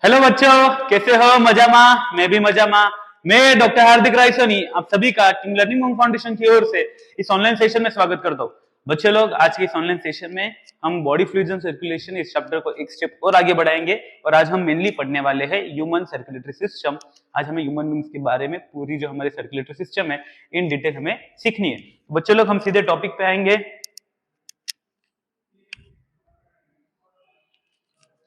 Hello बच्चों, कैसे हो? मजामा? मैं भी मजामा। मैं डॉक्टर हार्दिक राय सोनी आप सभी का टीम लर्निंग होम फाउंडेशन की ओर से इस ऑनलाइन सेशन में स्वागत करता हूँ। बच्चे लोग, आज के इस ऑनलाइन सेशन में हम बॉडी फ्लूइड्स एंड सर्कुलेशन इस चैप्टर को एक स्टेप और आगे बढ़ाएंगे और आज हम मेनली पढ़ने वाले हैं ह्यूमन सर्कुलेटरी सिस्टम। आज हमें ह्यूमन बींग्स के बारे में पूरी जो हमारी सर्कुलेटरी सिस्टम है इन डिटेल हमें सीखनी है। बच्चे लोग, हम सीधे टॉपिक पे आएंगे।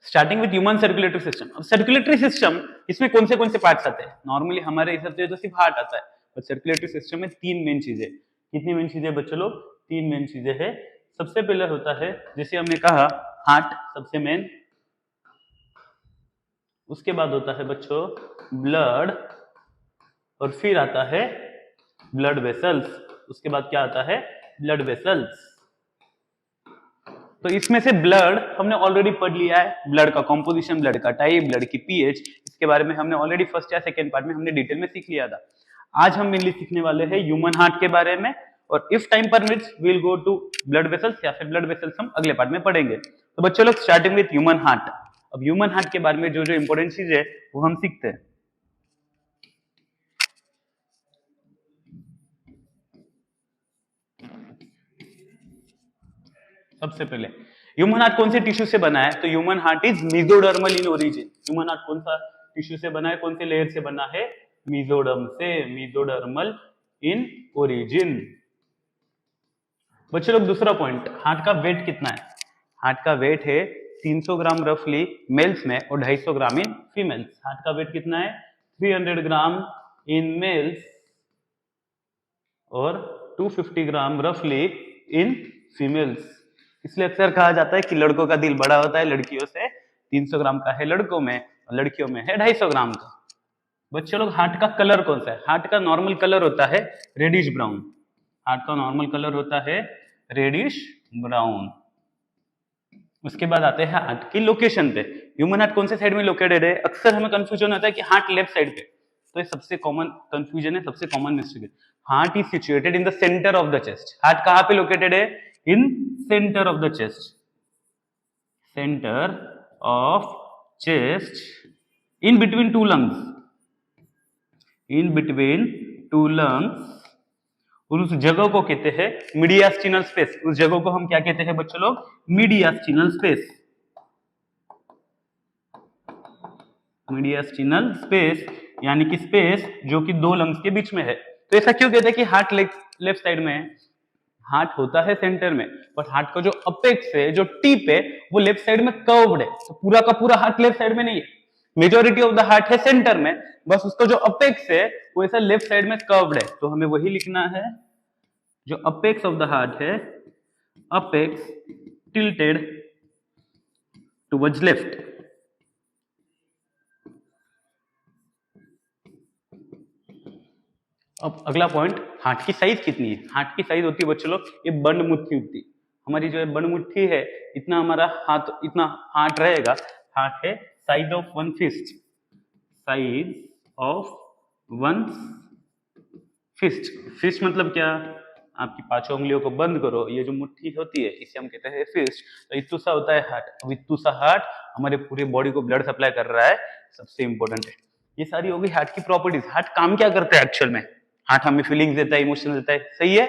Starting with human circulatory system. अब सर्कुलेटरी सिस्टम, इसमें कौन से पार्ट्स आते हैं? नॉर्मली हमारे हिसाब से तो सिर्फ हार्ट आता है, और सर्कुलेटरी सिस्टम में तीन मेन चीजें। कितनी मेन चीजें बच्चों लोग? तीन मेन चीजें हैं। सबसे पहले होता है, जैसे हमने कहा, हार्ट सबसे मेन। उसके बाद होता है बच्चों ब्लड, और फिर आता है ब्लड वेसल्स। उसके बाद क्या आता है? Blood vessels. तो इसमें से ब्लड हमने ऑलरेडी पढ़ लिया है, ब्लड का कॉम्पोजिशन, ब्लड का टाइप, ब्लड की पीएच, इसके बारे में हमने ऑलरेडी फर्स्ट या सेकंड पार्ट में हमने डिटेल में सीख लिया था। आज हम मेनली सीखने वाले हैं ह्यूमन हार्ट के बारे में, और if time permits we will go to blood vessels, या फिर ब्लड वेसल्स हम अगले पार्ट में पढ़ेंगे। तो बच्चों लोग, स्टार्टिंग विद ह्यूमन हार्ट। अब ह्यूमन हार्ट के बारे में जो जो इंपॉर्टेंट चीज है वो हम सीखते हैं। सबसे पहले, ह्यूमन हार्ट कौन से टिश्यू से बना है? तो human heart is mesodermal in origin. Human heart कौन सा टिश्यू से बना है, कौन से लेयर से बना है? मेसोडर्म से, मेसोडर्मल इन ओरिजिन। बच्चों लोग, दूसरा पॉइंट, हार्ट का वेट कितना है? हार्ट का वेट है 300 ग्राम रफली मेल्स में और 250 ग्राम इन फीमेल्स। हार्ट का वेट कितना है? 300 ग्राम इन मेल्स और 250 ग्राम रफली इन फीमेल्स। इसलिए अक्सर कहा जाता है कि लड़कों का दिल बड़ा होता है लड़कियों से। 300 ग्राम का है लड़कों में, और लड़कियों में है 250 ग्राम का। बच्चों लोग, हार्ट का कलर कौन सा है? हार्ट का नॉर्मल कलर होता है रेडिश ब्राउन। हार्ट का नॉर्मल कलर होता है रेडिश ब्राउन। उसके बाद आते हैं हार्ट की लोकेशन पे। ह्यूमन हार्ट कौन से साइड में लोकेटेड है? अक्सर हमें कंफ्यूजन होता है कि हार्ट लेफ्ट साइड पे, तो ये सबसे कॉमन कंफ्यूजन है, सबसे कॉमन मिस्टेक है। Heart is situated in the centre of the chest. Heart कहाँ पे लोकेटेड है? In centre of the chest. Centre of chest, in between two lungs. In between two lungs. और उस जगह को कहते हैं मीडियास्टिनल स्पेस। उस जगह को हम क्या कहते हैं बच्चों लोग? Mediastinal space. मीडियास्टिनल स्पेस यानी कि स्पेस जो कि दो लंग्स के बीच में है। तो ऐसा क्यों कहते हैं कि हार्ट लेफ्ट साइड में है? हार्ट होता है सेंटर में, बट हार्ट का जो अपेक्स है, जो टिप है, वो लेफ्ट साइड में कर्व्ड है। तो पूरा का पूरा हार्ट लेफ्ट साइड में नहीं है। मेजोरिटी ऑफ द हार्ट है सेंटर में, बस उसका जो अपेक्स है वो ऐसा लेफ्ट साइड में कर्व्ड है। तो हमें वही लिखना है, जो अपेक्स ऑफ द हार्ट है, अपेक्स टिल्टेड टुवर्ड्स लेफ्ट। अब अगला पॉइंट, हार्ट की साइज कितनी है? हार्ट की साइज होती है बच्चों लोग, ये बंद मुट्ठी होती है हमारी। जो बंद मुट्ठी है, इतना हमारा हाथ, इतना हार्ट रहेगा। हार्ट है size of one fist. Size of one fist. Fist मतलब क्या? आपकी पांचों उंगलियों को बंद करो, ये जो मुट्ठी होती है इसे हम कहते हैं फिस्ट। तो इतू सा होता है हार्ट। अब इतू सा हार्ट हमारे पूरे बॉडी को ब्लड सप्लाई कर रहा है, सबसे इंपॉर्टेंट है। ये सारी होगी हार्ट की प्रॉपर्टीज। हार्ट काम क्या करता है एक्चुअल में? हार्ट हमें फीलिंग्स देता है, इमोशन देता है, सही है?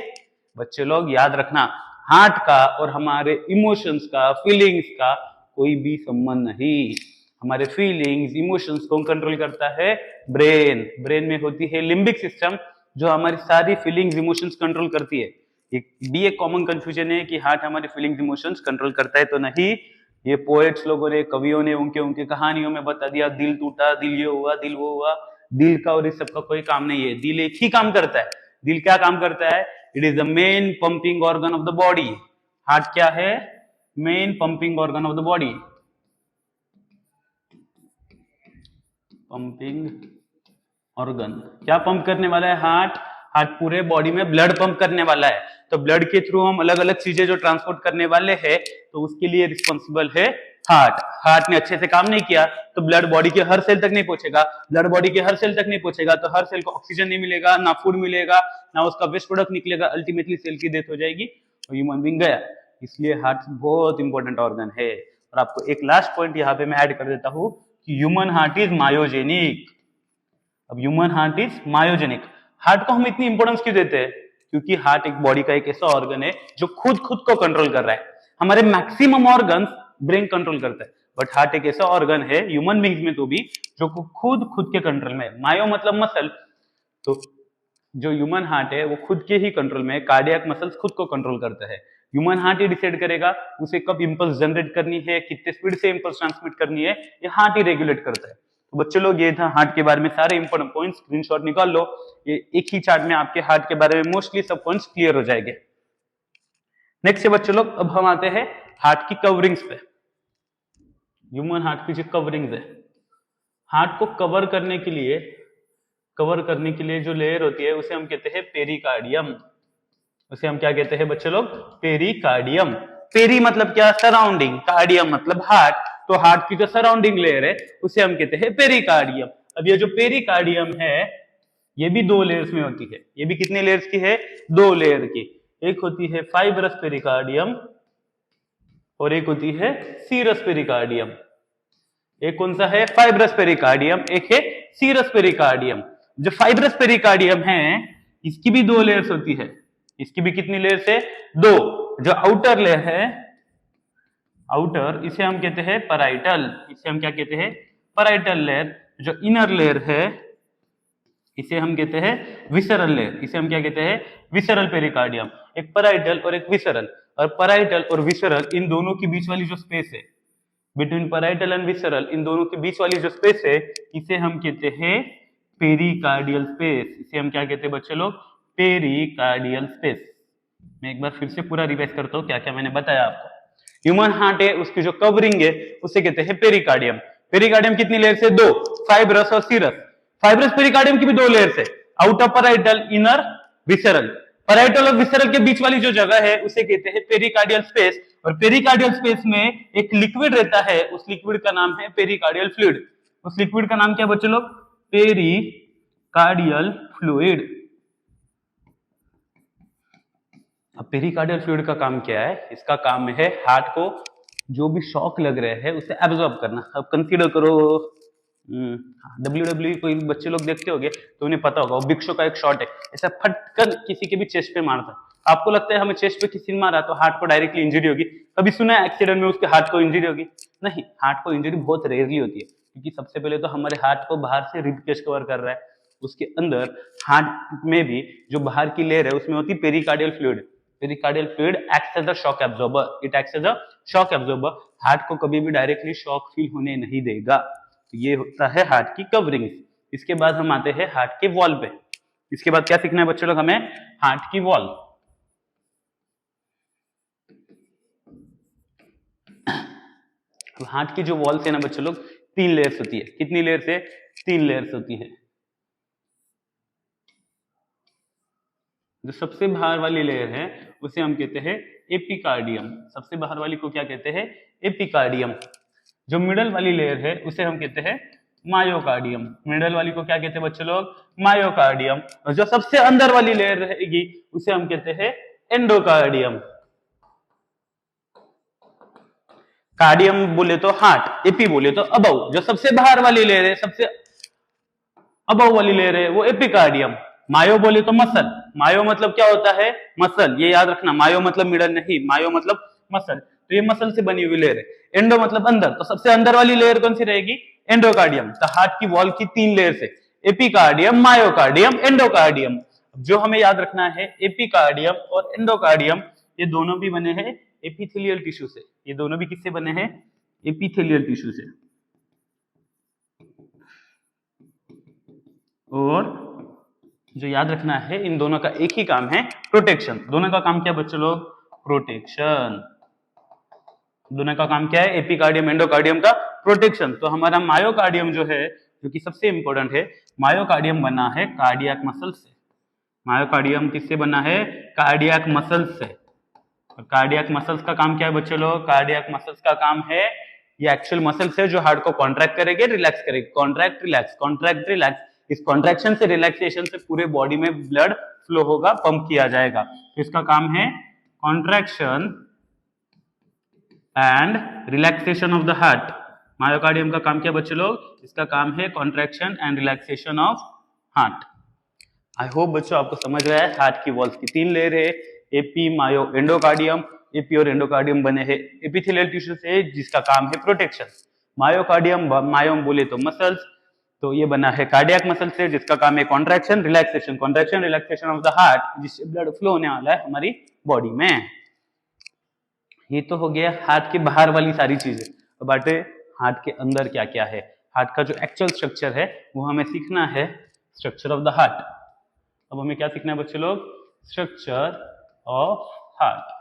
बच्चे लोग याद रखना, हार्ट का और हमारे इमोशंस का, फीलिंग्स का कोई भी संबंध नहीं। हमारे फीलिंग्स, इमोशंस को कंट्रोल करता है ब्रेन। ब्रेन में होती है लिम्बिक सिस्टम, जो हमारी सारी फीलिंग्स, इमोशंस कंट्रोल करती है। ये एक कॉमन कंफ्यूजन है कि हार्ट हमारे फीलिंग्स, इमोशंस कंट्रोल करता है, तो नहीं। ये पोएट्स लोगों ने, कवियों ने उनके उनके कहानियों में बता दिया, दिल टूटा, दिल ये हुआ, दिल वो हुआ। दिल का और इस सब का कोई काम नहीं है। दिल एक ही काम करता है। दिल क्या काम करता है? It is the main pumping organ of the body. Heart क्या है? Main pumping organ of the body. Pumping organ क्या पंप करने वाला है? हार्ट। हार्ट पूरे बॉडी में ब्लड पंप करने वाला है। तो ब्लड के थ्रू हम अलग अलग चीजें जो ट्रांसपोर्ट करने वाले हैं, तो उसके लिए रिस्पॉन्सिबल है हार्ट। हार्ट ने अच्छे से काम नहीं किया तो ब्लड बॉडी के हर सेल तक नहीं पहुंचेगा। ब्लड बॉडी के हर सेल तक नहीं पहुंचेगा तो हर सेल को ऑक्सीजन नहीं मिलेगा, ना फूड मिलेगा, ना उसका वेस्ट प्रोडक्ट निकलेगा। अल्टीमेटली सेल की डेथ हो जाएगी और ह्यूमन बीइंग गया। इसलिए हार्ट बहुत इंपॉर्टेंट ऑर्गन है। और आपको एक लास्ट पॉइंट यहाँ पे मैं ऐड कर देता हूँ कि ह्यूमन हार्ट इज मायोजेनिक। अब human heart is myogenic. Heart को हम इतनी इंपॉर्टेंस क्यों देते हैं? क्योंकि हार्ट एक बॉडी का एक ऐसा ऑर्गन है जो खुद को कंट्रोल कर रहा है। हमारे मैक्सिमम ऑर्गन ब्रेन कंट्रोल करता है, बट हार्ट एक ऐसा ऑर्गन है ह्यूमन बींग्स में तो भी जो खुद के कंट्रोल में है। मायो मतलब मसल, तो जो ह्यूमन हार्ट है वो खुद के ही कंट्रोल में है। कार्डियक मसल्स खुद को कंट्रोल करता है। ह्यूमन हार्ट ही डिसाइड करेगा उसे कब इंपल्स जनरेट करनी है, कितने स्पीड से इंपल्स ट्रांसमिट करनी है, ये हार्ट ही रेगुलेट करता है। तो बच्चे लोग ये था हार्ट के बारे में सारे इंपॉर्टेंट पॉइंट्स, स्क्रीनशॉट निकाल लो। ये एक ही चार्ट में आपके हार्ट के बारे में मोस्टली सब पॉइंट्स क्लियर हो जाएंगे। नेक्स्ट है बच्चे लोग, अब हम आते हैं हार्ट की कवरिंग्स पे। ह्यूमन हार्ट की जो कवरिंग्स है, हार्ट को कवर करने के लिए जो लेयर होती है उसे हम कहते हैं पेरिकार्डियम। उसे हम क्या कहते हैं बच्चे लोग? पेरिकार्डियम। पेरी मतलब क्या? सराउंडिंग। कार्डियम मतलब हार्ट, तो हार्ट की जो सराउंडिंग लेयर है उसे हम कहते हैं पेरिकार्डियम। अब ये जो पेरिकार्डियम है ये भी 2 लेयर्स में होती है। ये भी कितने लेयर्स की है? 2 लेयर की। एक होती है फाइब्रस पेरिकार्डियम और एक होती है सीरस पेरिकार्डियम। एक कौन सा है? फाइब्रस पेरिकार्डियम, एक है सीरस पेरिकार्डियम। जो फाइब्रस पेरिकार्डियम है इसकी भी 2 लेयर्स होती है। इसकी भी कितनी लेयर्स है? 2। जो आउटर लेयर है, आउटर, इसे हम कहते हैं पैराइटल। इसे हम क्या कहते हैं? Parietal layer. जो इनर लेयर है इसे हम कहते हैं विसरल लेयर। इसे हम क्या कहते हैं? Visceral pericardium. एक पैराइटल और एक विसरल। और पैराइटल और विसरल इन दोनों के बीच वाली जो स्पेस है, बिटवीन पैराइटल एंड विसरल, इन दोनों के बीच वाली जो स्पेस है इसे हम कहते हैं पेरिकार्डियल स्पेस। इसे हम क्या कहते हैं बच्चे लोग? Pericardial space. मैं एक बार फिर से पूरा रिवाइज करता हूँ क्या क्या मैंने बताया आपको। ह्यूमन हार्ट है उसकी जो कवरिंग है उसे कहते हैं पेरिकार्डियम। पेरिकार्डियम कितनी लेयर से? 2, फाइब्रस और सीरस। फाइब्रस पेरिकार्डियम की भी 2 लेयर है, outer parietal, inner visceral. Parietal और विसरल के बीच वाली जो जगह है उसे कहते हैं पेरिकार्डियल स्पेस। और पेरिकार्डियल स्पेस में एक लिक्विड रहता है, उस लिक्विड का नाम है पेरिकार्डियल फ्लूइड। उस लिक्विड का नाम क्या बच्चे लोग? Pericardial fluid. अब पेरिकार्डियल फ्लूइड का काम क्या है? इसका काम है हार्ट को जो भी शॉक लग रहे हैं उसे एब्जॉर्ब करना। अब कंसीडर करो WWE कोई बच्चे लोग देखते होंगे तो उन्हें पता होगा, वो बिग शो का एक शॉट है, ऐसा फटकर किसी के भी चेस्ट पे मारता है। आपको लगता है हमें चेस्ट पे किसी ने मारा तो हार्ट को डायरेक्टली इंजरी होगी? कभी सुना है एक्सीडेंट में उसके हार्ट को इंजरी होगी? नहीं, हार्ट को इंजरी बहुत रेयरली होती है, क्योंकि सबसे पहले तो हमारे हार्ट को बाहर से रिब केज कवर कर रहा है, उसके अंदर हार्ट में भी जो बाहर की लेयर है उसमें होती है pericardial fluid. Pericardial fluid acts as a shock absorber. It acts as a shock absorber. Heart को कभी भी डायरेक्टली शॉक फील होने नहीं देगा। तो ये होता है हार्ट की कवरिंग। इसके बाद हम आते हैं हार्ट के वॉल पे। इसके बाद क्या सीखना है बच्चों लोग हमें? हार्ट की वॉल। हार्ट की जो वॉल्स है ना बच्चों लोग, 3 लेयर्स होती है। कितनी लेयर्स है? 3 लेयर्स होती है। जो सबसे बाहर वाली लेयर है उसे हम कहते हैं एपिकार्डियम। सबसे बाहर वाली को क्या कहते हैं? एपिकार्डियम। जो मिडल वाली लेयर है उसे हम कहते हैं मायोकार्डियम। मिडल वाली को क्या कहते हैं बच्चे लोग? मायोकार्डियम। और जो सबसे अंदर वाली लेयर रहेगी उसे हम कहते हैं एंडोकार्डियम। कार्डियम बोले तो हार्ट, एपी बोले तो अबव। जो सबसे बाहर वाली लेयर है, सबसे अबव वाली लेयर है, वो एपिकार्डियम। मायो बोले तो मसल। मायो मतलब क्या होता है? मसल। ये याद रखना, मायो मतलब मिडल नहीं, मायो मतलब मसल। तो ये मसल से बनी हुई लेयर है। एंडो मतलब अंदर, तो सबसे अंदर वाली लेयर कौन सी रहेगी? एंडोकार्डियम। तो हार्ट की वॉल की 3 लेयर है, एपिकार्डियम, मायोकार्डियम, एंडोकार्डियम। जो हमें याद रखना है, एपिकार्डियम और एंडोकार्डियम ये दोनों भी बने हैं एपिथेलियल टिश्यू से। ये दोनों भी किससे बने हैं? एपिथेलियल टिश्यू से। और जो याद रखना है, इन दोनों का एक ही काम है, प्रोटेक्शन। दोनों का काम क्या बच्चों लोग? प्रोटेक्शन। दोनों का काम क्या है? एपिकार्डियम एंडोकार्डियम का प्रोटेक्शन। तो हमारा मायोकार्डियम जो है, जो कि सबसे इंपॉर्टेंट है, मायोकार्डियम बना है कार्डियक मसल से। मायोकार्डियम किससे बना है? कार्डियक मसल्स से। कार्डियक मसल्स का काम क्या है बच्चों लोग? कार्डियक मसल्स का काम है, ये एक्चुअल मसल्स है जो हार्ट को कॉन्ट्रैक्ट करेंगे, रिलैक्स करेंगे। Contract relax, contract relax. इस कॉन्ट्रैक्शन से, रिलैक्सेशन से पूरे बॉडी में ब्लड फ्लो होगा, पंप किया जाएगा। तो इसका काम है contraction and relaxation of the heart. Myocardium का काम क्या बच्चे लोग? इसका काम है contraction and relaxation of heart. I hope बच्चों आपको समझ रहा है। हार्ट की वॉल्स की 3 लेयर है, एपी, मायो, एंडोकार्डियम। एपी और एंडोकार्डियम बने हैं एपिथेलियल टिश्यू से, जिसका काम है प्रोटेक्शन। मायोकार्डियम, मायो बोले तो मसल्स, तो ये बना है कार्डियक मसल से, जिसका काम है contraction relaxation, contraction relaxation of the heart, जिससे ब्लड फ्लो होने वाला है हमारी बॉडी में। ये तो हो गया हार्ट के बाहर वाली सारी चीजें। अब बाटे हार्ट के अंदर क्या क्या है। हार्ट का जो एक्चुअल स्ट्रक्चर है वो हमें सीखना है, स्ट्रक्चर ऑफ द हार्ट। अब हमें क्या सीखना है बच्चे लोग? Structure of heart.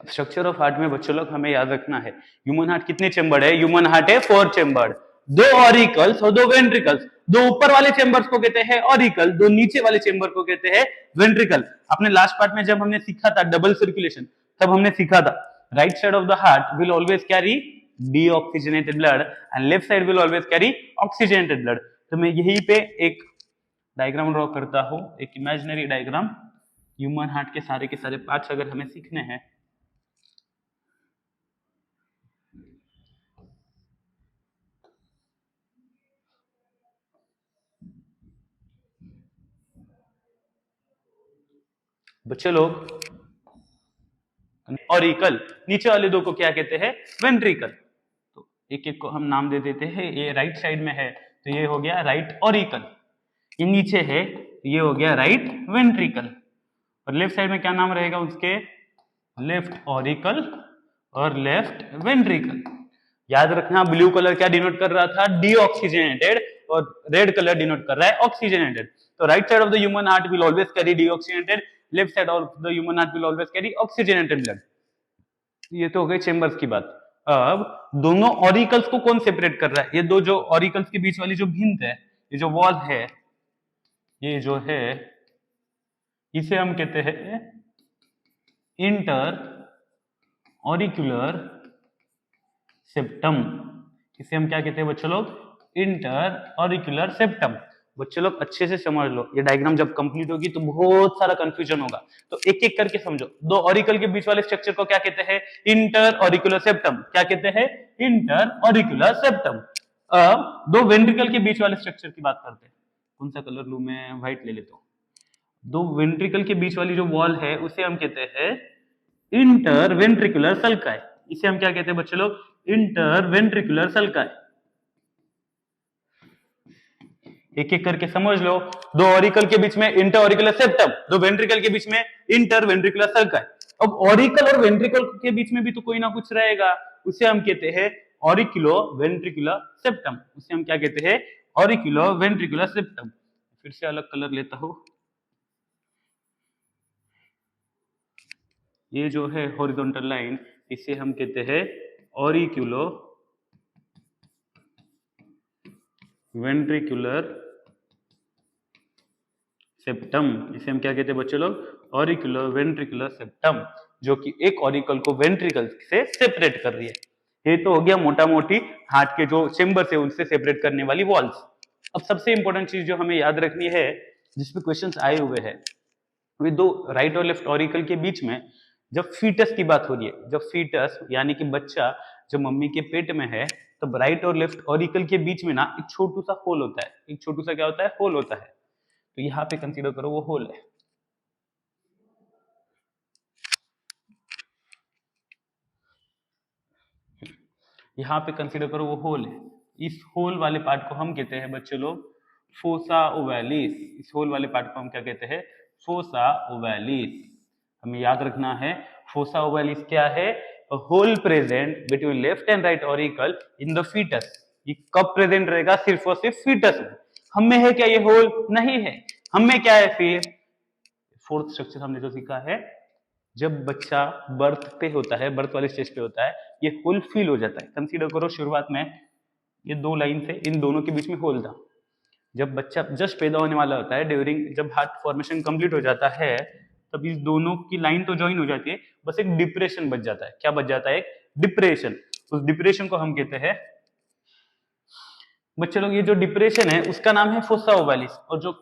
Structure of heart में बच्चे लोग हमें याद रखना है, ह्यूमन हार्ट कितने चेम्बर्ड है? ह्यूमन हार्ट है 4 चेम्बर्ड, 2 ऑरिकल्स और 2 वेंट्रिकल्स। 2 ऊपर वाले चेम्बर्स को कहते हैं ऑरिकल, 2 नीचे वाले चेम्बर को कहते हैं वेंट्रिकल। अपने लास्ट पार्ट में जब हमने सीखा था डबल सर्कुलेशन, तब हमने सीखा था right side of the heart will always carry deoxygenated blood and left side will always carry oxygenated blood. तो मैं यहीं पे एक डायग्राम ड्रॉ करता हूं, एक इमेजिनरी डायग्राम। ह्यूमन हार्ट के सारे पार्ट्स अगर हमें सीखने हैं, बच्चे लोग, ऑरिकल, नीचे वाले 2 को क्या कहते हैं? वेंट्रिकल। तो एक एक को हम नाम दे देते हैं। ये राइट साइड में है तो ये हो गया राइट ऑरिकल, ये नीचे है तो ये हो गया राइट वेंट्रिकल, और लेफ्ट साइड में क्या नाम रहेगा उसके? लेफ्ट ऑरिकल और लेफ्ट वेंट्रिकल। याद रखना ब्लू कलर क्या डिनोट कर रहा था? डीऑक्सीजनेटेड, और रेड कलर डिनोट कर रहा है ऑक्सीजनेटेड। तो right side of the human heart will always carry deoxygenated, left side of the human heart will always carry oxygenated blood. ये तो हो गई चेम्बर्स की बात। अब दोनों ऑरिकल्स को कौन सेपरेट कर रहा है? ये दो जो ऑरिकल्स के बीच वाली जो भिंत है, ये जो वॉल है, ये जो है, इसे हम कहते हैं इंटर ऑरिकुलर सेप्टम। इसे हम क्या कहते हैं बच्चों लोग? Inter auricular septum. बच्चे लोग अच्छे से समझ लो, ये डायग्राम जब कंप्लीट होगी तो बहुत सारा कंफ्यूजन होगा, तो एक एक करके समझो। 2 ऑरिकल के बीच वाले स्ट्रक्चर को क्या कहते हैं? Inter auricular septum. क्या कहते हैं? Inter auricular septum. अब 2 वेंट्रिकल के बीच वाले स्ट्रक्चर की बात करते हैं। कौन सा कलर लूं मैं? व्हाइट ले लेता हूं। 2 वेंट्रिकल के बीच वाली जो वॉल है उसे हम कहते हैं इंटर वेंट्रिकुलर सल्काई। इसे हम क्या कहते हैं बच्चे लोग? Inter ventricular sulci. एक एक करके समझ लो। 2 ऑरिकल के बीच में इंटर ऑरिकुलर सेप्टम, 2 वेंट्रिकल के बीच में इंटर वेंट्रिकुलर सल्काई। अब ऑरिकल और वेंट्रिकल के बीच में भी तो कोई ना कुछ रहेगा, उसे हम कहते हैं ऑरिकुलो वेंट्रिकुलर सेप्टम। उसे हम क्या कहते हैं? Auriculo ventricular septum. फिर से अलग कलर लेता हूं। ये जो है हॉरिजॉन्टल लाइन, इसे हम कहते हैं ऑरिकुलो वेंट्रिकुलर सेप्टम। इसे हम क्या कहते हैं बच्चे लोग? ऑरिकुलर वेंट्रिकुलर सेप्टम, जो कि एक ऑरिकल को वेंट्रिकल से सेपरेट कर रही है। ये तो हो गया मोटा मोटी हार्ट के जो चेम्बर है उनसे सेपरेट करने वाली वॉल्स। अब सबसे इंपॉर्टेंट चीज जो हमें याद रखनी है, जिसपे क्वेश्चंस आए हुए हैं, वे 2 राइट और लेफ्ट ऑरिकल के बीच में जब फीटस की बात हो रही है, जब फीटस यानी कि बच्चा जब मम्मी के पेट में है, तब राइट और लेफ्ट ऑरिकल के बीच में ना एक छोटू सा होल होता है। एक छोटू सा क्या होता है? होल होता है। तो यहाँ पे कंसीडर करो वो होल है। यहाँ पे कंसीडर करो वो होल है। इस होल वाले पार्ट को हम कहते हैं बच्चे लोग फोसा ओवैलिस। इस होल वाले पार्ट को हम क्या कहते हैं? Fossa ovalis. हमें याद रखना है फोसा ओवैलिस क्या है? A hole present between left and right auricle in the foetus. ये कब प्रेजेंट रहेगा? सिर्फ और सिर्फ फीटस में। हम में है क्या ये होल? नहीं है। हम में क्या है फिर? फोर्थ स्ट्रक्चर हमने जो सीखा है, जब बच्चा बर्थ पे होता है, बर्थ वाले स्टेज पे होता है, ये होल फिल हो जाता है। कंसीडर करो शुरुआत में ये 2 लाइन थे, इन दोनों के बीच में होल था। जब बच्चा जस्ट पैदा होने वाला होता है, ड्यूरिंग जब हार्ट फॉर्मेशन कंप्लीट हो जाता है, तब इस दोनों की लाइन तो ज्वाइन हो जाती है, बस एक डिप्रेशन बच जाता है। क्या बच जाता है? एक डिप्रेशन। उस डिप्रेशन को हम कहते हैं बच्चे लोग, ये जो डिप्रेशन है उसका नाम है फोसा ओवैलिस, और जो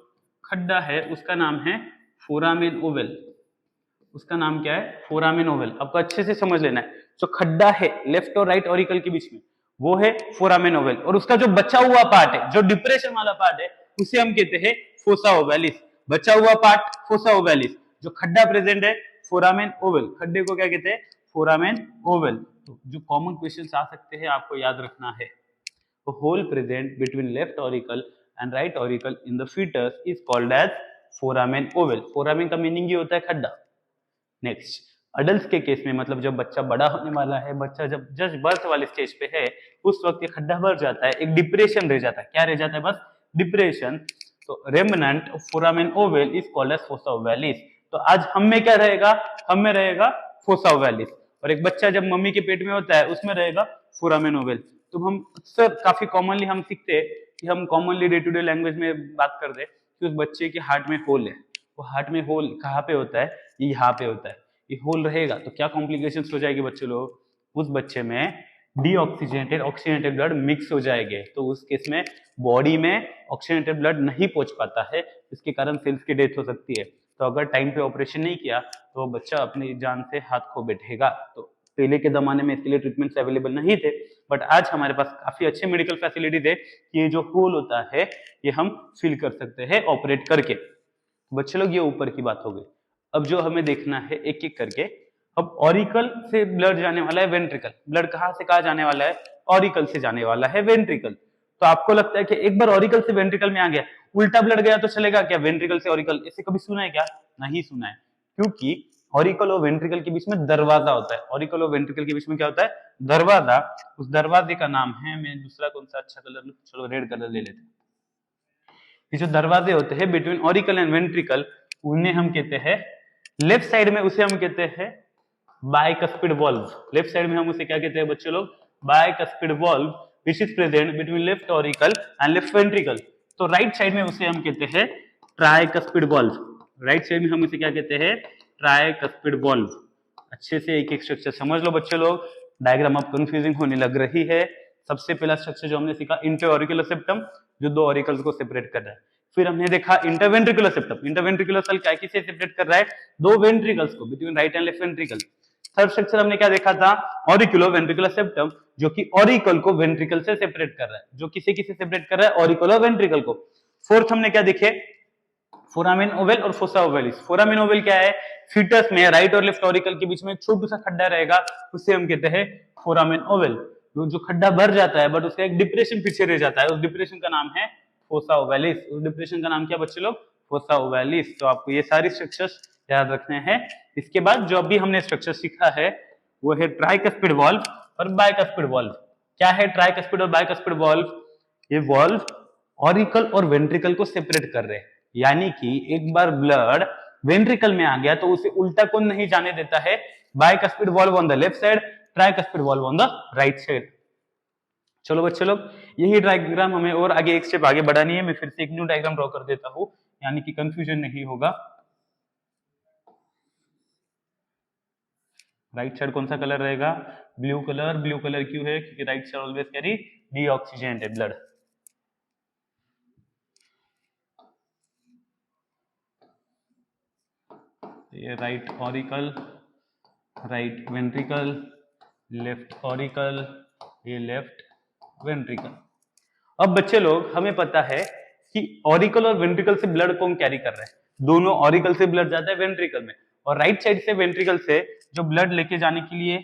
खड्डा है उसका नाम है फोरामेन ओवल। उसका नाम क्या है? Foramen Oval. आपको अच्छे से समझ लेना है। जो खड्डा है लेफ्ट और राइट ऑरिकल के बीच में वो है फोरामेन ओवल, और उसका जो बचा हुआ पार्ट है, जो डिप्रेशन वाला पार्ट है, उसे हम कहते हैं फोसा ओवैलिस। बचा हुआ पार्ट फोसा ओवैलिस, जो खड्डा प्रेजेंट है फोरामेन ओवल, खड्डे को क्या कहते हैं? Foramen Oval. तो जो कॉमन क्वेश्चंस आ सकते हैं आपको याद रखना है, तो hole present between left auricle and right auricle in the foetus is called as foramen oval. Foramen का मीनिंग ही होता है खड्डा। नेक्स्ट, अडल्ट के केस में, मतलब जब बच्चा बड़ा होने वाला है, बच्चा जब जस्ट बर्थ वाले स्टेज पे है, उस वक्त ये खड्डा भर जाता है, एक डिप्रेशन रह जाता है। क्या रह जाता है? बस डिप्रेशन। तो remnant of foramen ovale is called as fossa ovalis. तो आज हम में क्या रहेगा? हम में रहेगा फोसा ओवैलिस, और एक बच्चा जब मम्मी के पेट में होता है उसमें रहेगा फोरामेन ओवल। तो हम अक्सर काफी कॉमनली हम सीखते हैं कि हम commonly day to day language में बात कर दे कि उस बच्चे के हार्ट में होल है। वो हार्ट में होल कहाँ पे होता है? ये यहाँ पे होता है। ये होल रहेगा तो क्या कॉम्प्लिकेशंस हो जाएगी बच्चे लोग? उस बच्चे में डीऑक्सीजनेटेड ऑक्सीजनेटेड ब्लड मिक्स हो जाएंगे, तो उस केस में बॉडी में ऑक्सीजनेटेड ब्लड नहीं पहुंच पाता है, इसके कारण सेल्स की डेथ हो सकती है। तो अगर टाइम पे ऑपरेशन नहीं किया तो बच्चा अपनी जान से हाथ खो बैठेगा। तो पहले के जमाने में इसके लिए ट्रीटमेंट्स अवेलेबल नहीं थे, बट आज हमारे पास काफी अच्छे मेडिकल फैसिलिटीज है कि ये जो होल होता है ये हम फिल कर सकते हैं ऑपरेट करके। बच्चे लोग ये ऊपर की बात हो गई। अब जो हमें देखना है एक एक करके, अब ऑरिकल से ब्लड जाने वाला है वेंट्रिकल। ब्लड कहाँ से कहाँ जाने वाला है? ऑरिकल से जाने वाला है वेंट्रिकल। तो आपको लगता है कि एक बार ऑरिकल से वेंट्रिकल में आ गया, उल्टा ब्लड गया तो चलेगा क्या? वेंट्रिकल से ऑरिकल, ऐसे कभी सुना है क्या? नहीं सुना है, क्योंकि ऑरिकल और वेंट्रिकल के बीच में दरवाजा होता है। ऑरिकल और वेंट्रिकल के बीच में क्या होता है? दरवाजा। उस दरवाजे का नाम है, मैं दूसरा कौन सा अच्छा कलर लूं? चलो रेड कलर ले लेते हैं। ये जो दरवाजे होते हैं बिटवीन ऑरिकल एंड वेंट्रिकल, उन्हें हम कहते हैं, लेफ्ट साइड में उसे हम कहते हैं बाइकस्पिड वॉल्व। लेफ्ट साइड में हम उसे क्या कहते हैं बच्चे लोग? Bicuspid valve, which is present between left auricle and left ventricle. तो राइट साइड में उसे हम कहते हैं ट्राइकस्पिड वॉल्व। राइट साइड में हम उसे क्या कहते हैं? Tricuspid valve. अच्छे से एक एक स्ट्रक्चर समझ लो बच्चे लोग, डायग्राम अब कंफ्यूजिंग होने लग रही है। सबसे पहला स्ट्रक्चर जो हमने सीखा, इंटरऑरिकुलर सेप्टम, जो दो ऑरिकल्स को सेपरेट कर रहा है। फिर हमने देखा इंटरवेंट्रिकुलर सेप्टम। इंटरवेंट्रिकुलर सेल क्या किसे सेपरेट कर रहा है? दो वेंट्रिकल्स को, between right and left ventricle. Third structure हमने क्या देखा था? ऑरिकुलो वेंट्रिकुलर सेप्टम, जो कि ऑरिकल को वेंट्रिकल से सेपरेट कर रहा है। जो किसे किसे सेपरेट कर रहा है? ऑरिकल और वेंट्रिकल को। फोर्थ हमने क्या देखे? फोरामेन ओवल और फोसा ओवलिस। फोरामेन ओवल क्या है? फीटस में राइट और लेफ्ट ऑरिकल के बीच में एक छोटा सा खड्डा रहेगा, उसे हम कहते हैं फोरामेन ओवल। जो खड्डा भर जाता है बट उसका एक डिप्रेशन पीछे रह जाता है, उस डिप्रेशन का नाम है फोसा ओवलिस। उस डिप्रेशन का नाम क्या बच्चे लोग? फोसा ओवलिस। तो आपको ये सारी स्ट्रक्चर्स याद रखने हैं। इसके बाद जो अभी हमने स्ट्रक्चर सीखा है वो है ट्राइकस्पिड वॉल्व और बाइकस्पिड वॉल्व। क्या है ट्राइकस्पिड और बाइकस्पिड वॉल्व? ये वॉल्व ऑरिकल और वेंट्रिकल को सेपरेट कर रहे हैं, यानी कि एक बार ब्लड वेंट्रिकल में आ गया तो उसे उल्टा कौन नहीं जाने देता है? Bicuspid valve on the left side, tricuspid valve on the right side. चलो बच्चे लोग, यही डायग्राम हमें और आगे एक स्टेप आगे बढ़ानी है। मैं फिर से एक न्यू डायग्राम ड्रॉ कर देता हूं, यानी कि कंफ्यूजन नहीं होगा। राइट साइड कौन सा कलर रहेगा? Blue colour. ब्लू कलर क्यों है? क्योंकि right side always carry deoxygenated blood. ये right auricle, right ventricle, left auricle, ये लेफ्ट वेंट्रिकल। अब बच्चे लोग हमें पता है कि ऑरिकल और वेंट्रिकल से ब्लड कौन कैरी कर रहा है? दोनों ऑरिकल से ब्लड जाता है वेंट्रिकल में, और राइट साइड से वेंट्रिकल से जो ब्लड लेके जाने के लिए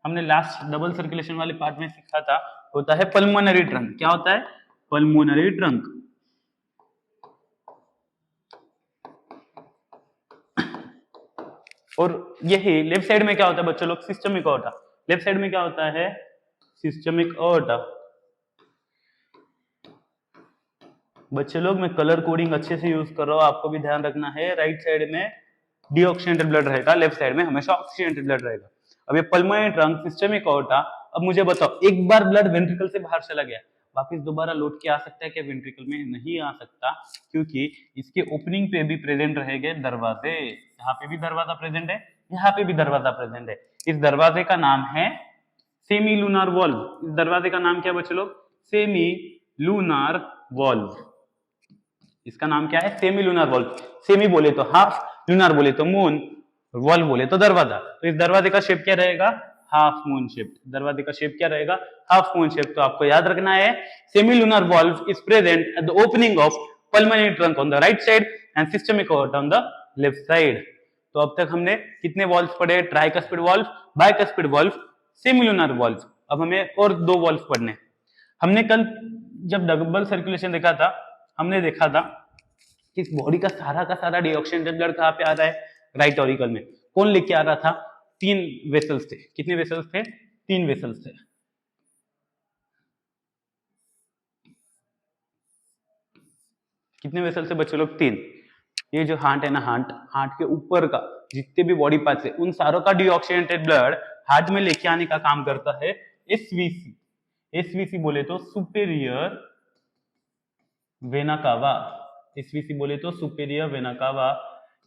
हमने लास्ट डबल सर्कुलेशन वाले पार्ट में सीखा था, होता है पल्मोनरी ट्रंक। क्या होता है? Pulmonary trunk. और यही लेफ्ट साइड में क्या होता है बच्चों लोग? Systemic aorta. लेफ्ट साइड में क्या होता है? Systemic aorta. बच्चे लोग मैं कलर कोडिंग अच्छे से यूज कर रहा हूं, आपको भी ध्यान रखना है। राइट साइड में डीऑक्सीजनेटेड ब्लड रहेगा, लेफ्ट साइड में हमेशा ऑक्सीजनेटेड ब्लड रहेगा। अब ये पल्मोनरी ट्रंक, सिस्टमिक ऑर्टा। अब मुझे बताओ, एक बार ब्लड वेंट्रिकल से बाहर चला गया, वापस दोबारा लौट के आ सकता है क्या वेंट्रिकल में? नहीं आ सकता, क्योंकि इसके ओपनिंग पे भी प्रेजेंट रहेंगे दरवाजे। यहाँ पे भी दरवाजा प्रेजेंट है, यहाँ पे भी दरवाजा प्रेजेंट है। इस दरवाजे का नाम है सेमी लूनार वॉल्व। इस दरवाजे का नाम क्या बच्चे लोग? Semi lunar valve. इसका नाम क्या है? Semi lunar valve. सेमी बोले तो हाफ, लूनार बोले तो मून, वॉल्व बोले तो दरवाजा। तो इस दरवाजे का शेप क्या रहेगा? Half moon shape. दरवाजे का शेप क्या रहेगा? Half moon shape. तो आपको याद रखना है semi lunar valve is present at the opening of pulmonary trunk on the right side and systemic aorta on the left side. तो अब तक हमने कितने वॉल्व पढ़े? Tricuspid valve, bicuspid valve, semi lunar valve. अब हमें और दो वॉल्व पढ़ने। हमने कल जब डबल सर्कुलेशन देखा था, हमने देखा था कि इस बॉडी का सारा डीऑक्सीजनेटेड ब्लड कहाँ पे आ रहा है? राइट ऑरिकल में। कौन लेके आ रहा था? 3 वेसल्स थे। कितने वेसल्स थे? 3 वेसल्स थे। कितने वेसल्स थे बच्चों लोग? 3। ये जो हार्ट है ना, हार्ट के ऊपर का जितने भी बॉडी पार्ट्स है उन सारों का डीऑक्सीजनेटेड ब्लड हार्ट में लेके आने का काम करता है एसवीसी। एसवीसी बोले तो सुपेरियर वेना कावा। एसवीसी बोले तो सुपेरियर वेना कावा।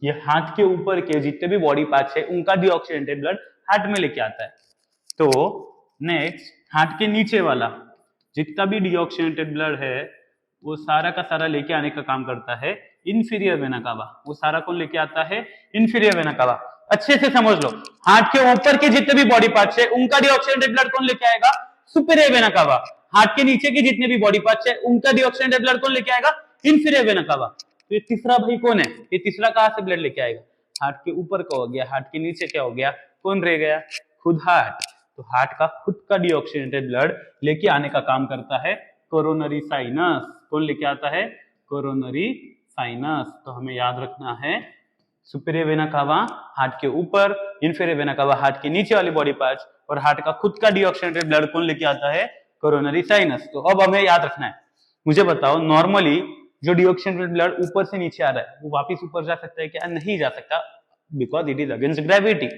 ये हार्ट के ऊपर के जितने भी बॉडी पार्ट्स है उनका डीऑक्सीजनेटेड ब्लड हार्ट में लेके आता है। तो नेक्स्ट, हार्ट के नीचे वाला जितना भी डीऑक्सीजनेटेड ब्लड है वो सारा का सारा लेके आने का काम करता है इंफीरियर वेना कावा। वो सारा कौन लेके आता है? इंफीरियर वेना कावा। अच्छे से समझ लो, हार्ट के ऊपर के जितने भी बॉडी पार्ट्स है उनका डीऑक्सीजनेटेड ब्लड कौन लेके आएगा? सुपेरियर वेना कावा। हार्ट के नीचे के जितने भी बॉडी पार्ट्स है उनका डीऑक्सीजनेटेड ब्लड कौन लेके आएगा? इंफीरियर वेना कावा। तो ये तीसरा भाई कौन है? ये तीसरा कहां से ब्लड लेके आएगा? हार्ट के ऊपर का हो गया, हार्ट के नीचे क्या हो गया? कौन रह गया? खुद हार्ट। तो हार्ट का खुद का डीऑक्सीजनेटेड ब्लड लेके आने का काम करता है कोरोनरी साइनस। कौन लेके आता है? Coronary sinus. तो हमें याद रखना है सुपेरियर वेना कावा हार्ट के ऊपर, इंफीरियर वेना कावा हार्ट के नीचे वाली बॉडी पार्ट्स, और हार्ट का खुद का डीऑक्सीजनेटेड ब्लड कौन लेके आता है? Coronary sinus. तो अब हमें याद रखना है, मुझे बताओ नॉर्मली जो डीऑक्सीजनेटेड ब्लड ऊपर से नीचे आ रहा है वो वापस ऊपर जा सकता है क्या? नहीं जा सकता, because it is against gravity.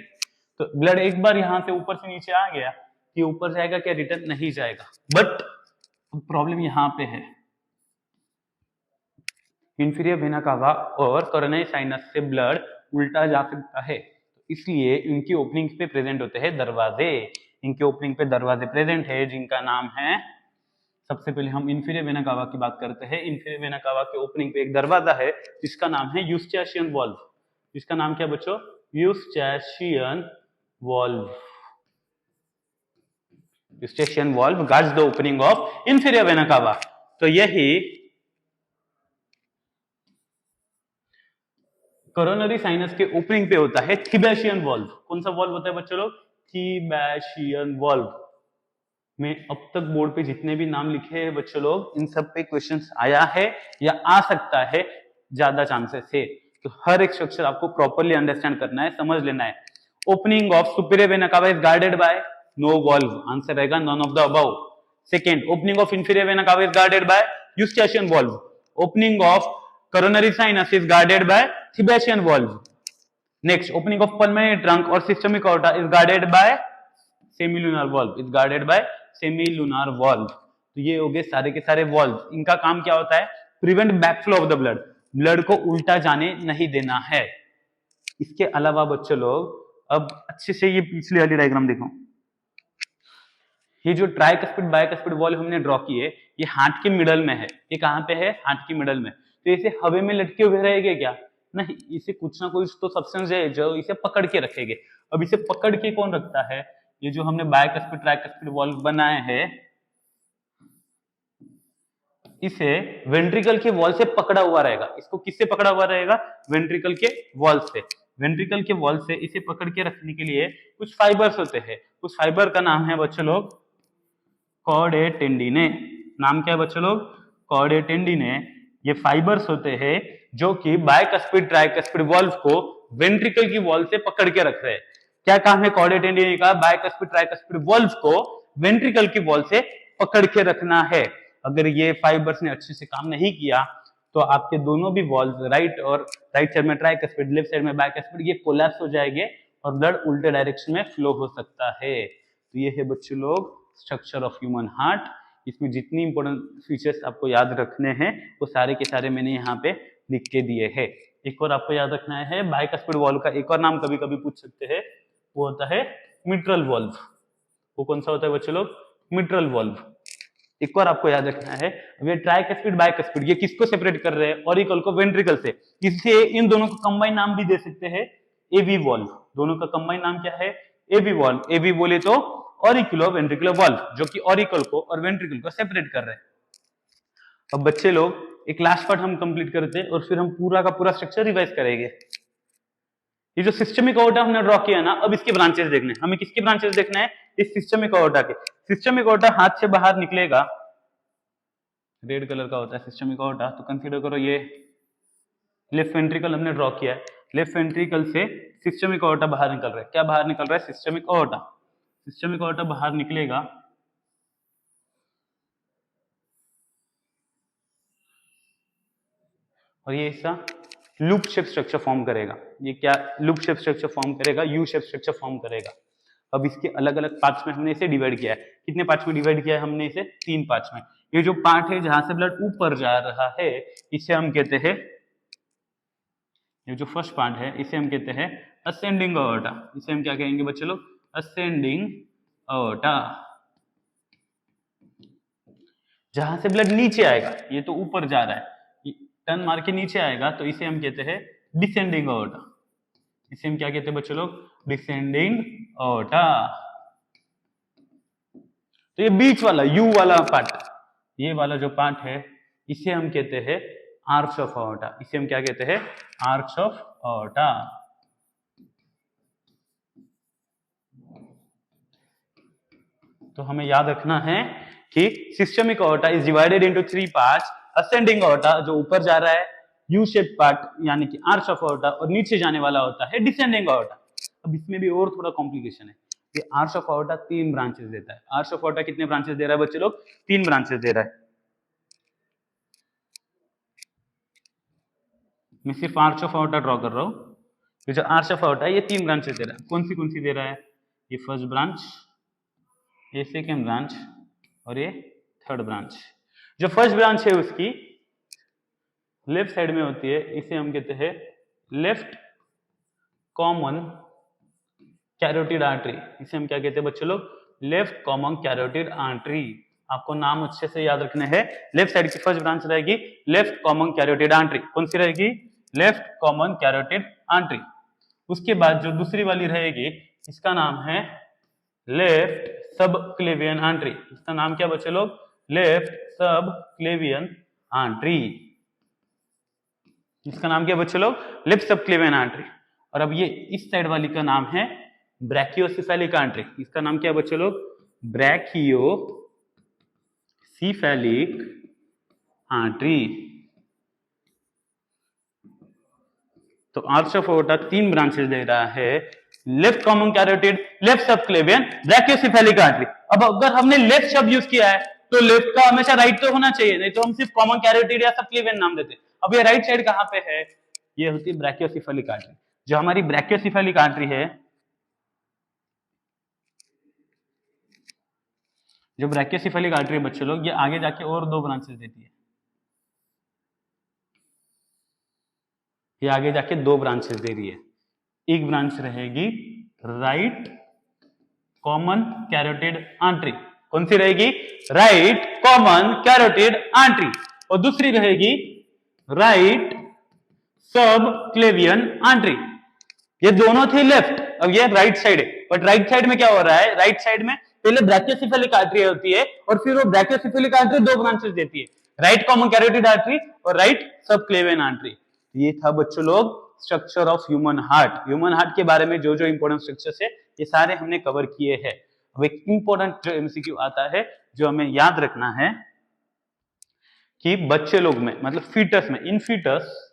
तो ब्लड एक बार यहां से ऊपर से नीचे आ गया, ये ऊपर जाएगा क्या? रिटर्न नहीं जाएगा। बट प्रॉब्लम यहां पे है, इंफीरियर वेना कावा और कोरोनरी साइनस से ब्लड उल्टा जा सकता है, इसलिए इनकी ओपनिंग पे प्रेजेंट होते हैं दरवाजे। इनके ओपनिंग पे दरवाजे प्रेजेंट है जिनका नाम है, सबसे पहले हम इंफीरियर वेना कावा की बात करते हैं। इंफीरियर वेना कावा के ओपनिंग पे एक दरवाजा है जिसका नाम है यूस्टेशियन वॉल्व। जिसका नाम क्या बच्चों? Eustachian valve. Eustachian valve guards the opening of inferior vena कावा। तो यही कोरोनरी साइनस के ओपनिंग पे होता है थिबेशियन वॉल्व। कौन सा वॉल्व होता है बच्चों लोग? थिबेशियन वॉल्व। में अब तक बोर्ड पे जितने भी नाम लिखे हैं बच्चों लोग, इन सब पे क्वेश्चंस आया है या आ सकता है ज्यादा चांसेस है। तो हर एक स्ट्रक्चर आपको प्रॉपरली अंडरस्टैंड करना है, समझ लेना है। Opening of superior vena cava is guarded by no valve. Answer रहेगा none of the above. Second, opening of inferior vena cava is guarded by Eustachian valve. Opening of coronary sinus is guarded by Thibacian valve. Next, opening of pulmonary trunk or systemic aorta is guarded by semilunar valve. Is guarded by semilunar valve. तो ये हो गए सारे के सारे valve. इनका काम क्या होता है? Prevent backflow of the blood. Blood को उल्टा जाने नहीं देना है। इसके अलावा बच्चों लोग अब अच्छे से ये पिछली वाली डायग्राम देखो। ये जो ट्राइकस्पिड बाइकस्पिड वॉल्व हमने ड्रॉ की है, ये हार्ट के मिडल में है। ये कहाँ पे है? हार्ट के मिडल में। तो इसे हवा में लटके हुए रहेंगे क्या? नहीं, इसे कुछ ना कुछ तो सब्सटेंस है जो इसे पकड़ के रखेंगे। अब इसे पकड़ के कौन रखता है? ये जो हमने बाइकस्पिड ट्राइकस्पिड वॉल्व बनाए हैं, इसे वेंट्रिकल के वॉल से पकड़ा हुआ रहेगा। इसको किससे पकड़ा हुआ रहेगा? वेंट्रिकल के वॉल से। वेंट्रिकल के वॉल से इसे पकड़ के रखने के लिए कुछ फाइबर्स होते हैं। उस फाइबर का नाम है बच्चों लोग कॉर्डे टेंडिने। नाम क्या है बच्चों लोग? कॉर्डे टेंडिने। ये फाइबर्स होते हैं जो कि बाइकस्पिड ट्राइकस्पिड वॉल्व को वेंट्रिकल की वॉल से पकड़ के रख रहे हैं। क्या काम है कॉर्डे टेंडिने का? बाइकस्पिड ट्राइकस्पिड वॉल्व को वेंट्रिकल की वॉल से पकड़ के रखना है। अगर ये फाइबर्स ने अच्छे से काम नहीं किया तो आपके दोनों भी वॉल्व, राइट और राइट साइड में ट्राइकस्पिड, लेफ्ट साइड में बाइकस्पिड, ये कोलैप्स हो जाएंगे और ब्लड उल्टे डायरेक्शन में फ्लो हो सकता है। तो ये है बच्चों लोग स्ट्रक्चर ऑफ ह्यूमन हार्ट। इसमें जितनी इंपॉर्टेंट फीचर्स आपको याद रखने हैं वो सारे के सारे मैंने यहाँ पे लिख के दिए हैं। एक और आपको याद रखना है, बाइकस्पिड वॉल्व का एक और नाम कभी कभी पूछ सकते हैं, वो होता है मिट्रल वॉल्व। वो कौन सा होता है बच्चों लोग? Mitral valve. एक और आपको याद रखना है, ये ट्राइकस्पिड बाइकस्पिड ये किसको सेपरेट कर रहे हैं? ऑरिकल को वेंट्रिकल से। इससे इन दोनों को कंबाइन नाम भी दे सकते हैं एवी वॉल्व। दोनों का कंबाइन नाम क्या है? एवी वॉल्व, एवी बोले तो ऑरिकुलो वेंट्रिकुलर वॉल्व, जो कि ऑरिकल को और वेंट्रिकल को सेपरेट कर रहे हैं। अब बच्चे लोग एक लास्ट पार्ट हम कंप्लीट करते हैं और फिर हम पूरा का पूरा स्ट्रक्चर रिवाइज करेंगे। ये जो सिस्टमिक ओर्टा हमने ड्रॉ किया ना, अब इसके ब्रांचेस देखने, हमें किसके ब्रांचेस देखना है, इस सिस्टमिक ओर्टा के। सिस्टमिक ओर्टा हाथ से बाहर निकलेगा, रेड कलर का होता है सिस्टमिक ओर्टा, तो कंसीडर करो ये लेफ्ट वेंट्रिकल हमने ड्रॉ किया है, लेफ्ट वेंट्रिकल से सिस्टमिक ओर्टा बाहर निकल रहा है। क्या बाहर निकल रहा है, सिस्टमिक ओर्टा। सिस्टमिक ओर्टा बाहर निकलेगा और ये हिस्सा लूप शेप स्ट्रक्चर फॉर्म करेगा। ये क्या लूप शेप स्ट्रक्चर फॉर्म करेगा, यू शेप स्ट्रक्चर फॉर्म करेगा। अब इसके अलग अलग पार्ट्स में हमने इसे डिवाइड किया है। कितने पार्ट्स में डिवाइड किया है हमने इसे, 3 पार्ट्स में। ये जो पार्ट है जहां से ब्लड ऊपर जा रहा है, इसे हम कहते हैं, ये जो फर्स्ट पार्ट है इसे हम कहते हैं असेंडिंग अओर्टा। इसे हम क्या कहेंगे बच्चे लोग, असेंडिंग अओर्टा। जहां से ब्लड नीचे आएगा, ये तो ऊपर जा रहा है, टर्न मार के नीचे आएगा, तो इसे हम कहते हैं डिसेंडिंग अओर्टा। इसे हम क्या कहते हैं बच्चे लोग, डिसेंडिंग अओर्टा। तो ये बीच वाला यू वाला पार्ट, ये वाला जो पार्ट है, इसे हम कहते हैं आर्च ऑफ अओर्टा। इसे हम क्या कहते हैं, आर्च ऑफ अओर्टा। तो हमें याद रखना है कि systemic aorta is divided into 3 parts. Ascending aorta जो ऊपर जा रहा है, यू शेप पार्ट यानी कि आर्च ऑफ अओर्टा, और नीचे जाने वाला होता है डिसेंडिंग अओर्टा। अब इसमें भी और थोड़ा कॉम्प्लिकेशन है। ये आर्च ऑफ अओर्टा 3 ब्रांचेस देता है। आर्च ऑफ अओर्टा कितने ब्रांचेस दे रहा है बच्चे लोग, 3 ब्रांचेस दे रहा है। मैं सिर्फ आर्च ऑफ अओर्टा ड्रॉ कर रहा हूं। ये जो आर्च ऑफ अओर्टा है ये 3 ब्रांचेस दे रहा है। कौन सी दे रहा है, ये फर्स्ट ब्रांच, ये सेकेंड ब्रांच और ये थर्ड ब्रांच। जो फर्स्ट ब्रांच है उसकी लेफ्ट साइड में होती है, इसे हम कहते हैं लेफ्ट कॉमन कैरोटिड आर्टरी। इसे हम क्या कहते हैं बच्चे लोग, लेफ्ट कॉमन कैरोटिड आर्टरी। आपको नाम अच्छे से याद रखने हैं। लेफ्ट साइड की फर्स्ट ब्रांच रहेगी लेफ्ट कॉमन कैरोटिड आर्टरी। कौन सी रहेगी, लेफ्ट कॉमन कैरोटिड आर्टरी। उसके बाद जो दूसरी वाली रहेगी, इसका नाम है लेफ्ट सब क्लेवियन आर्टरी। इसका नाम क्या बच्चे लोग, लेफ्ट सब क्लेवियन आर्टरी। इसका नाम क्या बच्चे लोग, लेफ्ट सब क्लेवियन आर्टरी। और अब ये इस साइड वाली का नाम है ब्रैकियोसेफेलिक आर्टरी। इसका नाम क्या बच्चे लोग, ब्रैकियोसेफेलिक आर्टरी। तो आर्च ऑफ अओर्टा 3 ब्रांचेस दे रहा है, left common carotid, left subclavian, brachiocephalic artery. अब अगर हमने लेफ्ट शब्द यूज किया है तो लेफ्ट का हमेशा राइट तो होना चाहिए, नहीं तो हम सिर्फ कॉमन कैरोटिड या सबक्लेवियन नाम देते। अब ये राइट साइड कहां पे है, ये होती है ब्रैकियोसेफेलिक आर्टरी। जो हमारी ब्रैकियोसेफेलिक आर्टरी है, जो ब्रैकियोसेफेलिक आर्टरी बच्चे लोग, ये आगे जाके और 2 ब्रांचेस देती है। ये आगे जाके 2 ब्रांचेस दे रही है। एक ब्रांच रहेगी राइट कॉमन कैरोटिड आर्टरी। कौन सी रहेगी, राइट कॉमन कैरोटिड आर्टरी। और दूसरी रहेगी राइट सब क्लेवियन आर्टरी। ये दोनों थे लेफ्ट, अब ये राइट साइड है। बट राइट साइड में क्या हो रहा है, राइट साइड में पहले ब्रैकियोसेफेलिक आर्टरी होती है और फिर वो ब्रैकियोसेफेलिक आर्टरी 2 ब्रांचेस देती है, राइट कॉमन कैरोटिड आर्टरी और राइट सब क्लेवियन आर्टरी। ये था बच्चों लोग structure of human heart. Human heart के बारे में जो जो इंपॉर्टेंट स्ट्रक्चर्स है, ये सारे हमने कवर किए हैं। अब एक इंपॉर्टेंट जो एमसीक्यू आता है, जो हमें याद रखना है कि बच्चे लोग में, मतलब फीटस में, इन फीटस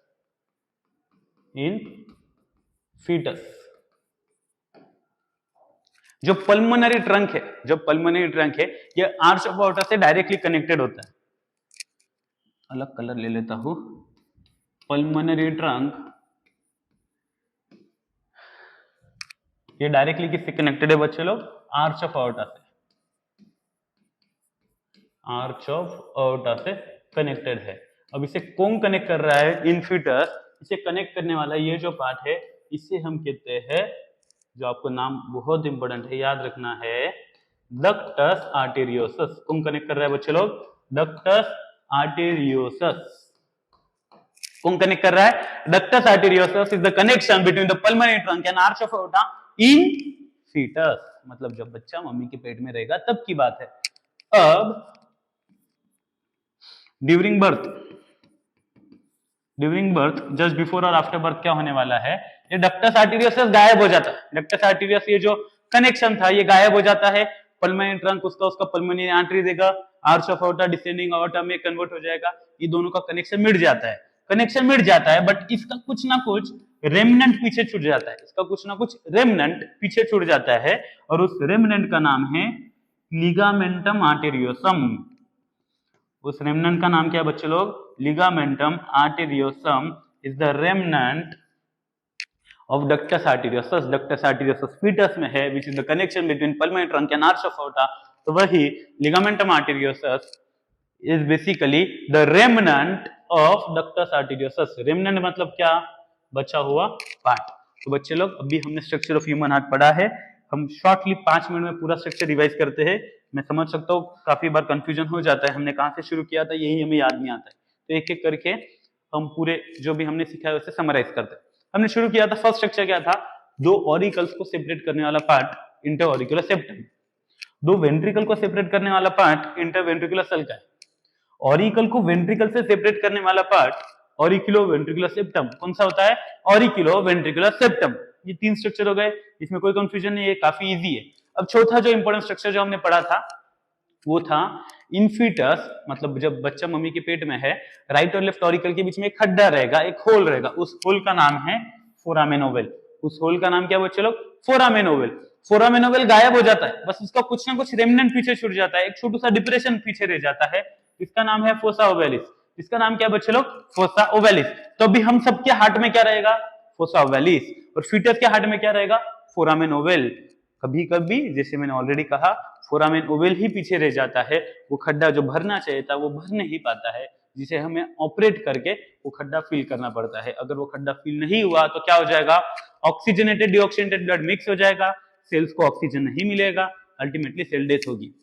जो पल्मोनरी ट्रंक है, ये आर्च ऑफ अओर्टा से डायरेक्टली कनेक्टेड होता है। अलग कलर ले लेता हूं। पल्मोनरी ट्रंक ये डायरेक्टली किससे कनेक्टेड है बच्चे लोग, आर्च ऑफ अओर्टा से। आर्च ऑफ अओर्टा से कनेक्टेड है। अब इसे कौन कनेक्ट कर रहा है, इन फीटस। इसे कनेक्ट करने वाला ये जो पार्ट है, इसे हम कहते हैं, जो आपको नाम बहुत इंपॉर्टेंट है, याद रखना है, डक्टस आर्टेरियोसस। कौन कनेक्ट कर रहा है बच्चे लोग, डक्टस आर्टेरियोसस। कौन कनेक्ट कर रहा है, ductus arteriosus is the connection between the pulmonary trunk and arch of aorta in foetus, मतलब जब बच्चा मम्मी के पेट में रहेगा तब की बात है। अब ड्यूरिंग बर्थ जस्ट बिफोर और आफ्टर बर्थ क्या होने वाला है, ये डक्टस आर्टेरियोसस गायब हो जाता है। डक्टस आर्टेरियोस ये जो कनेक्शन था ये गायब हो जाता है। पल्मोनरी ट्रंक उसका पल्मोनरी आर्टरी देगा, आर्च ऑफ आर्टा डिसेंडिंग आर्टा में कन्वर्ट हो जाएगा, ये दोनों का कनेक्शन मिट जाता है, बट इसका कुछ ना कुछ रेमनेंट पीछे छूट जाता है, इसका कुछ ना कुछ रेमनेंट पीछे छूट जाता है, और उस रेमनेंट का नाम है लिगामेंटम आर्टेरियोसम। उस रेमनेंट का नाम क्या है बच्चे लोग, ligamentum आर्टेरियोसम is the remnant of ductus arteriosus। ductus arteriosus fetus में है, which is the connection between pulmonary trunk and arch of aorta। तो वही ligamentum arteriosus is basically the remnant of ductus arteriosus। remnant मतलब क्या, बचा हुआ part. तो बच्चे लोग अभी हमने स्ट्रक्चर ऑफ ह्यूमन हार्ट पढ़ा है, हम शॉर्टली 5 मिनट में पूरा स्ट्रक्चर रिवाइज करते हैं। मैं समझ सकता हूँ काफी बार कंफ्यूजन हो जाता है, हमने कहाँ से शुरू किया था यही हमें याद नहीं आता है, तो एक एक करके हम पूरे जो भी हमने सीखा है उसे समराइज करते हैं। हमने शुरू किया था, फर्स्ट स्ट्रक्चर क्या था, दो ऑरिकल्स को सेपरेट करने वाला पार्ट इंटरऑरिकुलर सेप्टम, दो वेंट्रिकल को सेपरेट करने वाला पार्ट इंटरवेंट्रिकुलर सल्का है, ऑरिकल को वेंट्रिकल से सेपरेट करने वाला पार्ट ऑरिकुलो वेंट्रिकुलर सेप्टम। कौन सा होता है, ऑरिकुलो वेंट्रिकुलर सेप्टम। ये 3 स्ट्रक्चर हो गए, इसमें कोई कंफ्यूजन नहीं है, काफी इजी है। अब चौथा जो इंपॉर्टेंट स्ट्रक्चर जो हमने पढ़ा था वो था इन फीटस, मतलब जब बच्चा मम्मी के पेट में है, राइट और लेफ्ट ऑरिकल के बीच में एक खड्डा रहेगा, एक होल रहेगा, उस होल का नाम है फोरामेन ओवल। उस होल का नाम क्या बच्चे लोग, फोरामेन ओवल। फोरामेन ओवल गायब हो जाता है, बस उसका कुछ ना कुछ रेमनेंट पीछे छूट जाता है, एक छोटा सा डिप्रेशन पीछे रह जाता है, इसका नाम है फोसा ओवेलिस। इसका नाम क्या बच्चे लोग, फोसा ओवेलिस। तो अभी हम सबके हार्ट में क्या रहेगा, फोसा ओवेलिस, और फीटस के हार्ट में क्या रहेगा, फोरामेन ओवल। कभी कभी जैसे मैंने ऑलरेडी कहा फोरामेन ओवल ही पीछे रह जाता है, वो खड्डा जो भरना चाहिए था वो भर नहीं पाता है, जिसे हमें ऑपरेट करके वो खड्डा फिल करना पड़ता है। अगर वो खड्डा फिल नहीं हुआ तो क्या हो जाएगा, ऑक्सीजनेटेड डीऑक्सीजनेटेड ब्लड मिक्स हो जाएगा, सेल्स को ऑक्सीजन नहीं मिलेगा, अल्टीमेटली सेल डेथ होगी।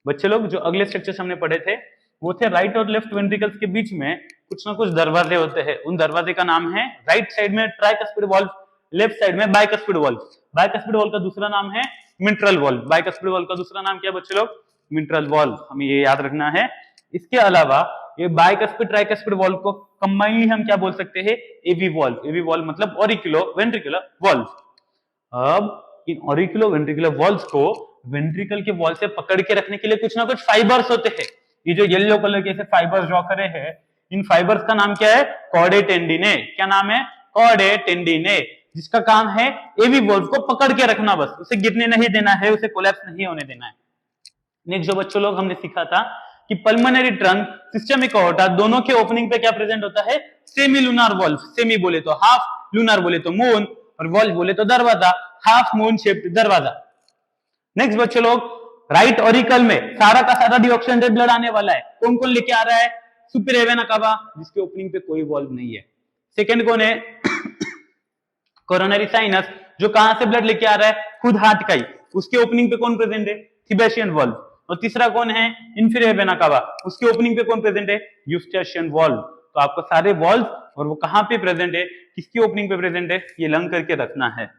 बच्चे लोग जो अगले स्ट्रक्चर्स हमने पढ़े थे वो थे राइट और लेफ्ट वेंट्रिकल्स के बीच में कुछ ना कुछ दरवाजे होते हैं, उन दरवाजे का नाम है, राइट साइड में ट्राइकस्पिड वॉल्व, लेफ्ट साइड में बाइकस्पिड वॉल्व। बाइकस्पिड वॉल्व का दूसरा नाम है मिट्रल वॉल्व। बाइकस्पिड वॉल्व का दूसरा नाम क्या बच्चे लोग, मिट्रल वॉल्व, हमें ये याद रखना है। इसके अलावा ये बाइकस्पिड ट्राइकस्पिड वॉल्व को कंबाइंड हम क्या बोल सकते हैं, एवी वॉल्व। एवी वॉल्व मतलब ऑरिकुलो वेंट्रिकुलर वॉल्व। अब इन ऑरिकुलो वेंट्रिकुलर वॉल्व्स को वेंट्रिकल के वॉल से पकड़ के रखने के लिए कुछ ना कुछ फाइबर्स होते हैं। ये जो येलो कलर के फाइबर्स ड्रॉ करे हैं, इन फाइबर्स का नाम क्या है, कॉर्डे टेंडिने। क्या नाम है, कॉर्डे टेंडिने, जिसका काम है एवी वॉल्व को पकड़ के रखना, बस उसे गिरने नहीं देना है, उसे कोलैप्स नहीं होने देना है। नेक्स्ट जो बच्चों लोग हमने सीखा था कि पल्मोनरी ट्रंक, सिस्टमिक एओर्टा, दोनों के ओपनिंग पे क्या प्रेजेंट होता है, सेमी लूनार वॉल्व। सेमी बोले तो हाफ, लूनार बोले तो मून, और वॉल्व बोले तो दरवाजा, हाफ मून शेप्ड दरवाजा। नेक्स्ट बच्चे लोग राइट ऑरिकल में सारा का सारा डीऑक्सीजनेटेड ब्लड आने वाला है, कौन कौन लेके आ रहा है, सुपीरियर वेना कावा, जिसके ओपनिंग पे कोई वॉल्व नहीं है। सेकंड कौन है, कोरोनरी साइनस, जो कहां से ब्लड लेके आ रहा है, खुद हार्ट का ही, उसके ओपनिंग पे कौन प्रेजेंट है, थिबेशियन वॉल्व। और तीसरा कौन है, इंफीरियर वेना कावा, उसके ओपनिंग पे कौन प्रेजेंट है, यूस्टेशियन वॉल्व। तो आपको सारे वॉल्व और वो कहां पे प्रेजेंट है, किसकी ओपनिंग पे प्रेजेंट है, ये लर्न करके रखना है।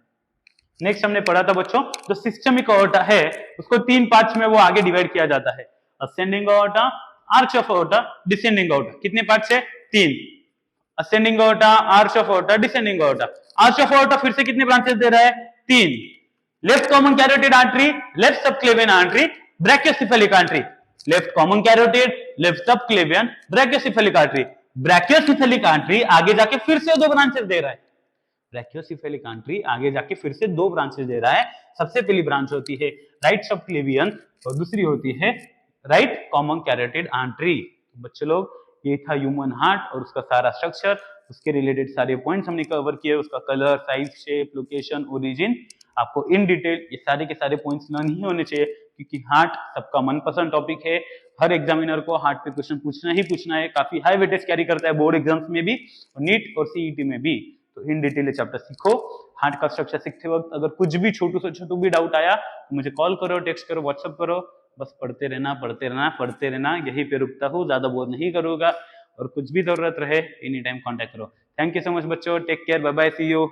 नेक्स्ट हमने पढ़ा था बच्चों, जो सिस्टमिक एओर्टा है उसको 3 पार्ट्स में वो आगे डिवाइड किया जाता है, ascending aorta, arch of aorta, descending aorta. कितने पार्ट्स है, 3, ascending aorta, arch of aorta, descending aorta. Arch of aorta फिर से कितने ब्रांचेस दे रहा है, 3, left common carotid artery, left subclavian artery, brachiocephalic artery, left common carotid, left subclavian, brachiocephalic artery. Brachiocephalic artery आगे जाके फिर से 2 ब्रांचेस दे रहा है, ब्रैकियोसेफेलिक आर्टरी आगे जाके फिर से 2 ब्रांचेस दे रहा है। सबसे पहली ब्रांच होती है राइट सबक्लेवियन और दूसरी होती है राइट कॉमन कैरोटिड आर्टरी। बच्चे लोग ये था ह्यूमन हार्ट और उसका सारा स्ट्रक्चर, उसके रिलेटेड सारे पॉइंट्स हमने कवर किए, उसका colour, size, shape, location, origin. आपको इन डिटेल ये सारे के सारे पॉइंट्स लर्न ही होने चाहिए, क्योंकि हार्ट सबका मनपसंद टॉपिक है। हर एग्जामिनर को हार्ट पे क्वेश्चन पूछना ही पूछना है, काफी हाई वेटेज कैरी करता है बोर्ड एग्जाम्स में भी और नीट और सीईटी में भी। तो इन डिटेल ये चैप्टर सीखो। हार्ट का स्ट्रक्चर सीखते वक्त अगर कुछ भी छोटू से छोटू भी डाउट आया तो मुझे कॉल करो, टेक्स्ट करो, व्हाट्सएप करो। बस पढ़ते रहना, पढ़ते रहना, पढ़ते रहना, यहीं पे रुकता हूँ, ज्यादा बोर नहीं करूंगा। और कुछ भी जरूरत रहे एनी टाइम कॉन्टेक्ट करो। थैंक यू सो मच बच्चों, take care, bye bye, see you.